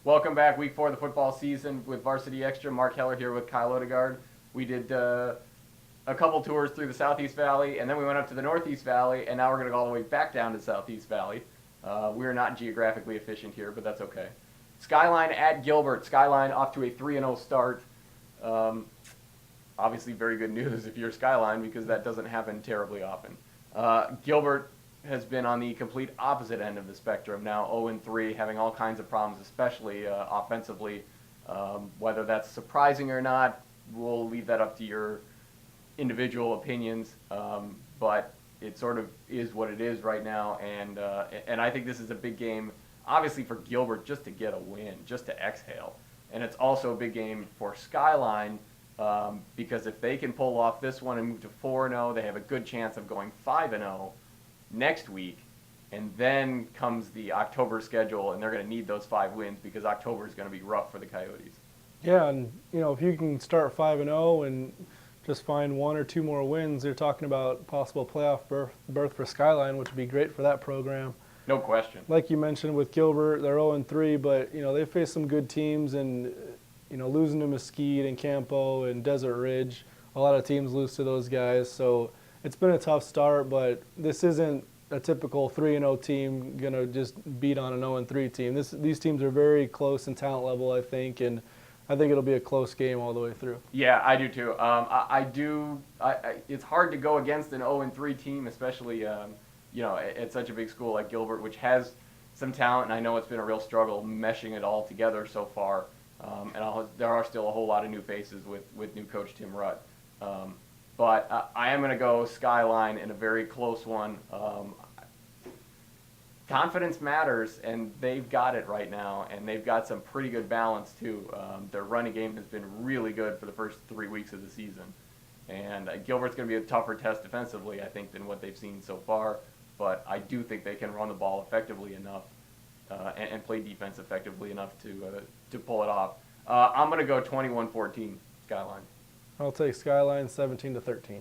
Welcome back, week 4 of the football season with Varsity Extra. Mark Heller here with Kyle Odegard. We did a couple tours through the Southeast Valley, and then we went up to the Northeast Valley, and now we're going to go all the way back down to Southeast Valley. We are not geographically efficient here, but that's okay. Skyline at Gilbert. Skyline off to a 3-0 start. Obviously very good news if you're Skyline, because that doesn't happen terribly often. Gilbert has been on the complete opposite end of the spectrum now, 0-3, having all kinds of problems, especially offensively. Whether that's surprising or not, we'll leave that up to your individual opinions, but it sort of is what it is right now, and I think this is a big game, obviously for Gilbert, just to get a win, just to exhale. And it's also a big game for Skyline, because if they can pull off this one and move to 4-0, they have a good chance of going 5-0 next week, and then comes the October schedule, and they're going to need those 5 wins because October is going to be rough for the Coyotes. Yeah, and if you can start 5-0 and just find 1 or 2 more wins, you're talking about possible playoff berth for Skyline, which would be great for that program. No question. Like you mentioned with Gilbert, they're 0-3, but they face some good teams, and losing to Mesquite and Campo and Desert Ridge, a lot of teams lose to those guys, so it's been a tough start, but this isn't a typical 3-0 team going to just beat on an 0-3 team. These teams are very close in talent level, I think, and I think it'll be a close game all the way through. Yeah, I do too. It's hard to go against an 0-3 team, especially at such a big school like Gilbert, which has some talent, and I know it's been a real struggle meshing it all together so far. There are still a whole lot of new faces with new coach Tim Rutt. But I am going to go Skyline in a very close one. Confidence matters, and they've got it right now, and they've got some pretty good balance too. Their running game has been really good for the first 3 weeks of the season. And Gilbert's going to be a tougher test defensively, I think, than what they've seen so far. But I do think they can run the ball effectively enough and play defense effectively enough to pull it off. I'm going to go 21-14 Skyline. I'll take Skyline 17-13.